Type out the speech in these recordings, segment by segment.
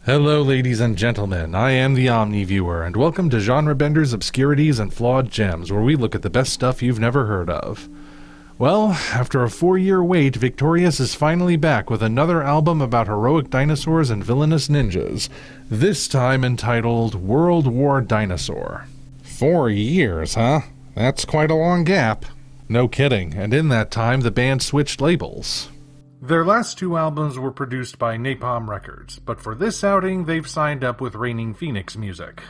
Hello ladies and gentlemen, I am the Omni Viewer, and welcome to Genre Bender's Obscurities and Flawed Gems, where we look at the best stuff you've never heard of. Well, after a 4-year wait, Victorius is finally back with another album about heroic dinosaurs and villainous ninjas, this time entitled World War Dinosaur. 4 years, huh? That's quite a long gap. No kidding, and in that time the band switched labels. Their last 2 albums were produced by Napalm Records, but for this outing they've signed up with Reigning Phoenix Music.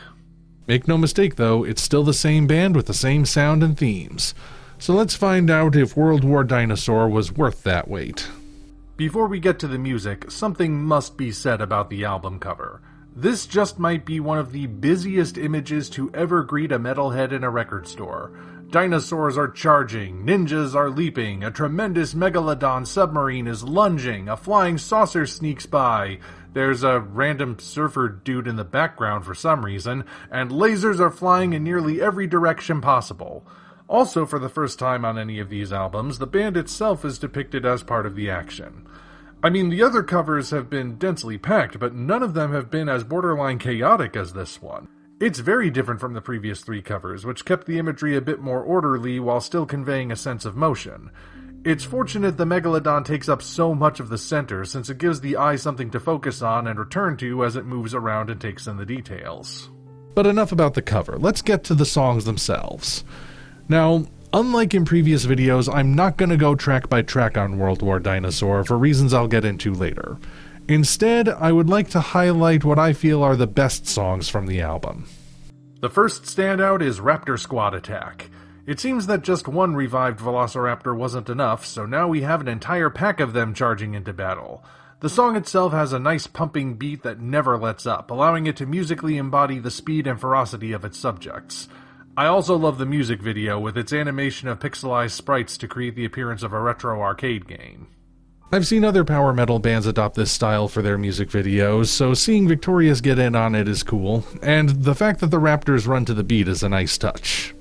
Make no mistake though, it's still the same band with the same sound and themes. So let's find out if World War Dinosaur was worth that wait. Before we get to the music, something must be said about the album cover. This just might be one of the busiest images to ever greet a metalhead in a record store. Dinosaurs are charging, ninjas are leaping, a tremendous megalodon submarine is lunging, a flying saucer sneaks by, there's a random surfer dude in the background for some reason, and lasers are flying in nearly every direction possible. Also, for the first time on any of these albums, the band itself is depicted as part of the action. I mean, the other covers have been densely packed, but none of them have been as borderline chaotic as this one. It's very different from the previous 3 covers, which kept the imagery a bit more orderly while still conveying a sense of motion. It's fortunate the Megalodon takes up so much of the center, since it gives the eye something to focus on and return to as it moves around and takes in the details. But enough about the cover, let's get to the songs themselves. Now, unlike in previous videos, I'm not going to go track by track on World War Dinosaur for reasons I'll get into later. Instead, I would like to highlight what I feel are the best songs from the album. The first standout is Raptor Squad Attack. It seems that just one revived Velociraptor wasn't enough, so now we have an entire pack of them charging into battle. The song itself has a nice pumping beat that never lets up, allowing it to musically embody the speed and ferocity of its subjects. I also love the music video with its animation of pixelized sprites to create the appearance of a retro arcade game. I've seen other power metal bands adopt this style for their music videos, so seeing Victorius get in on it is cool, and the fact that the Raptors run to the beat is a nice touch.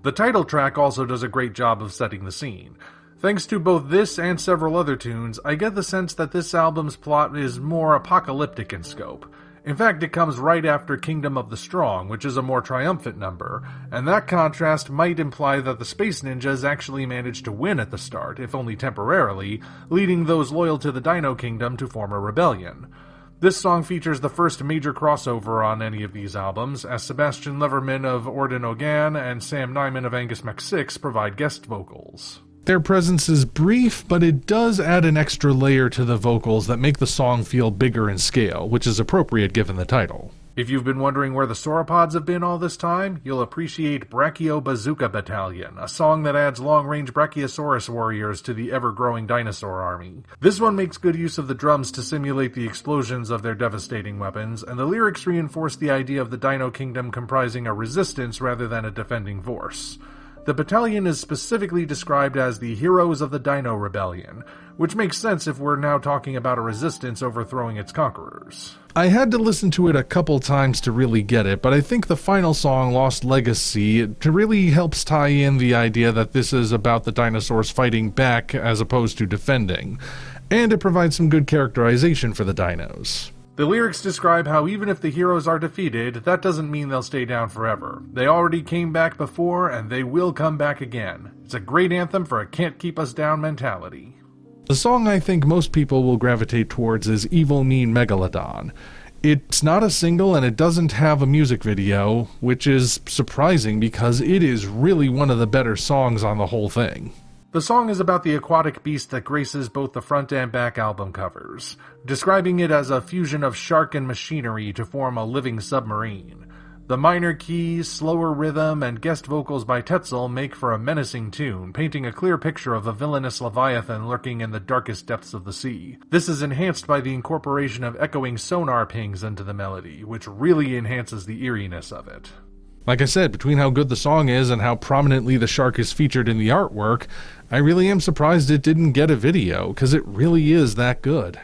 The title track also does a great job of setting the scene. Thanks to both this and several other tunes, I get the sense that this album's plot is more apocalyptic in scope. In fact, it comes right after Kingdom of the Strong, which is a more triumphant number, and that contrast might imply that the Space Ninjas actually managed to win at the start, if only temporarily, leading those loyal to the Dino Kingdom to form a rebellion. This song features the first major crossover on any of these albums, as Sebastian Leverman of Orden Ogan and Sam Nyman of Angus Mac6 provide guest vocals. Their presence is brief, but it does add an extra layer to the vocals that make the song feel bigger in scale, which is appropriate given the title. If you've been wondering where the sauropods have been all this time, you'll appreciate Brachio Bazooka Battalion, a song that adds long-range Brachiosaurus warriors to the ever-growing dinosaur army. This one makes good use of the drums to simulate the explosions of their devastating weapons, and the lyrics reinforce the idea of the Dino Kingdom comprising a resistance rather than a defending force. The battalion is specifically described as the Heroes of the Dino Rebellion, which makes sense if we're now talking about a resistance overthrowing its conquerors. I had to listen to it a couple times to really get it, but I think the final song, Lost Legacy, really helps tie in the idea that this is about the dinosaurs fighting back as opposed to defending, and it provides some good characterization for the dinos. The lyrics describe how even if the heroes are defeated, that doesn't mean they'll stay down forever. They already came back before, and they will come back again. It's a great anthem for a can't-keep-us-down mentality. The song I think most people will gravitate towards is Evil Mean Megalodon. It's not a single and it doesn't have a music video, which is surprising because it is really one of the better songs on the whole thing. The song is about the aquatic beast that graces both the front and back album covers, describing it as a fusion of shark and machinery to form a living submarine. The minor keys, slower rhythm, and guest vocals by Tetzel make for a menacing tune, painting a clear picture of a villainous leviathan lurking in the darkest depths of the sea. This is enhanced by the incorporation of echoing sonar pings into the melody, which really enhances the eeriness of it. Like I said, between how good the song is and how prominently the shark is featured in the artwork, I really am surprised it didn't get a video, because it really is that good.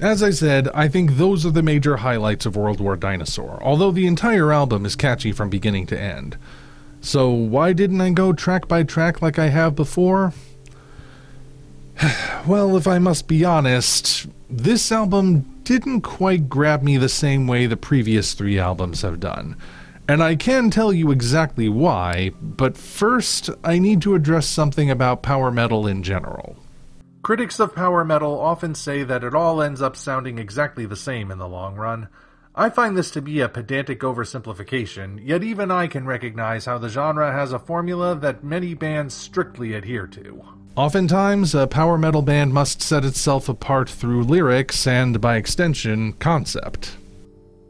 As I said, I think those are the major highlights of World War Dinosaur, although the entire album is catchy from beginning to end. So why didn't I go track by track like I have before? Well, if I must be honest, this album didn't quite grab me the same way the previous 3 albums have done. And I can tell you exactly why, but first I need to address something about power metal in general. Critics of power metal often say that it all ends up sounding exactly the same in the long run. I find this to be a pedantic oversimplification, yet even I can recognize how the genre has a formula that many bands strictly adhere to. Oftentimes, a power metal band must set itself apart through lyrics and, by extension, concept.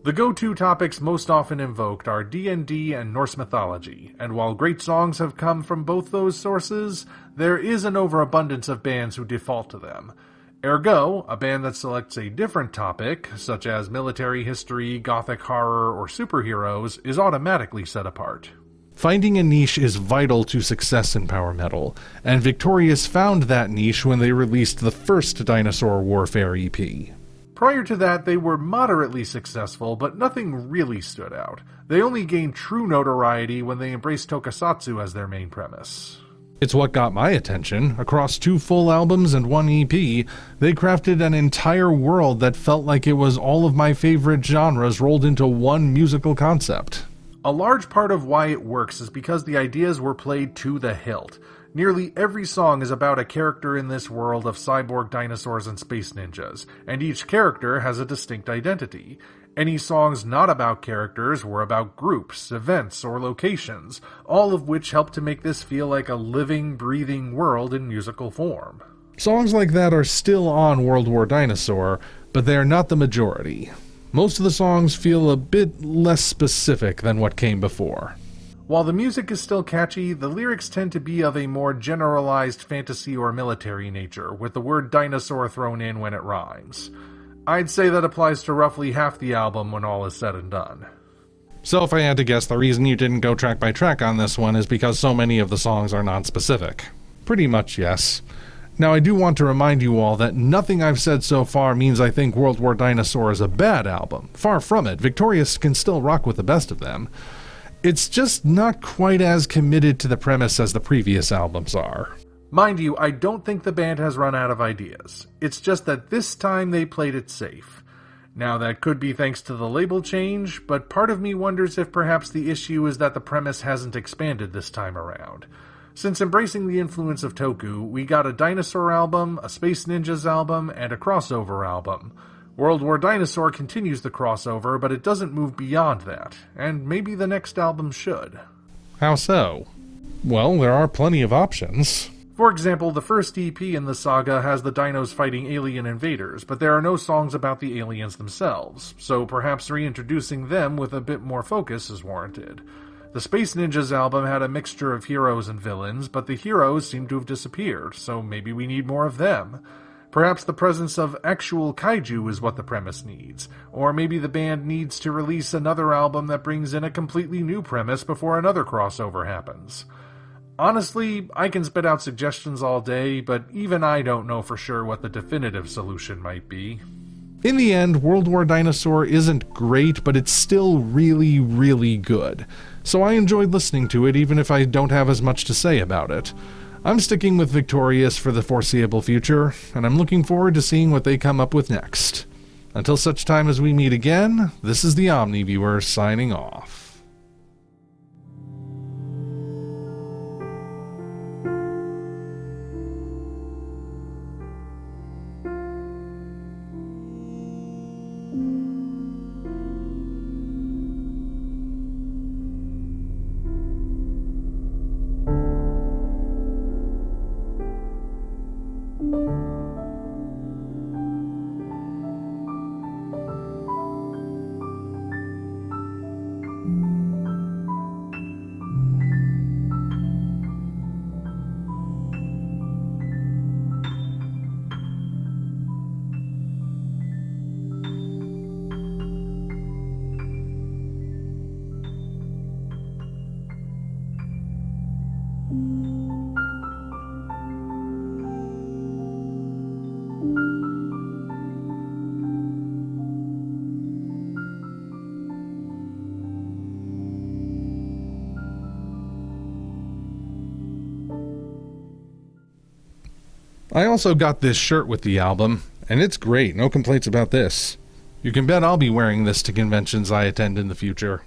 The go-to topics most often invoked are D&D and Norse mythology, and while great songs have come from both those sources, there is an overabundance of bands who default to them. Ergo, a band that selects a different topic, such as military history, gothic horror, or superheroes, is automatically set apart. Finding a niche is vital to success in power metal, and Victorius found that niche when they released the first Dinosaur Warfare EP. Prior to that, they were moderately successful, but nothing really stood out. They only gained true notoriety when they embraced tokusatsu as their main premise. It's what got my attention. Across 2 full albums and 1 EP, they crafted an entire world that felt like it was all of my favorite genres rolled into one musical concept. A large part of why it works is because the ideas were played to the hilt. Nearly every song is about a character in this world of cyborg dinosaurs and space ninjas, and each character has a distinct identity. Any songs not about characters were about groups, events, or locations, all of which help to make this feel like a living, breathing world in musical form. Songs like that are still on World War Dinosaur, but they are not the majority. Most of the songs feel a bit less specific than what came before. While the music is still catchy, the lyrics tend to be of a more generalized fantasy or military nature, with the word dinosaur thrown in when it rhymes. I'd say that applies to roughly half the album when all is said and done. So if I had to guess, the reason you didn't go track by track on this one is because so many of the songs are non-specific. Pretty much, yes. Now, I do want to remind you all that nothing I've said so far means I think World War Dinosaur is a bad album. Far from it. Victorius can still rock with the best of them. It's just not quite as committed to the premise as the previous albums are. Mind you, I don't think the band has run out of ideas. It's just that this time they played it safe. Now, that could be thanks to the label change, but part of me wonders if perhaps the issue is that the premise hasn't expanded this time around. Since embracing the influence of Toku, we got a Dinosaur album, a Space Ninjas album, and a crossover album. World War Dinosaur continues the crossover, but it doesn't move beyond that, and maybe the next album should. How so? Well, there are plenty of options. For example, the first EP in the saga has the dinos fighting alien invaders, but there are no songs about the aliens themselves, so perhaps reintroducing them with a bit more focus is warranted. The Space Ninjas album had a mixture of heroes and villains, but the heroes seem to have disappeared, so maybe we need more of them. Perhaps the presence of actual kaiju is what the premise needs, or maybe the band needs to release another album that brings in a completely new premise before another crossover happens. Honestly, I can spit out suggestions all day, but even I don't know for sure what the definitive solution might be. In the end, World War Dinosaur isn't great, but it's still really, really good. So I enjoyed listening to it even if I don't have as much to say about it. I'm sticking with Victorius for the foreseeable future, and I'm looking forward to seeing what they come up with next. Until such time as we meet again, this is the Omni Viewer signing off. I also got this shirt with the album, and it's great, no complaints about this. You can bet I'll be wearing this to conventions I attend in the future.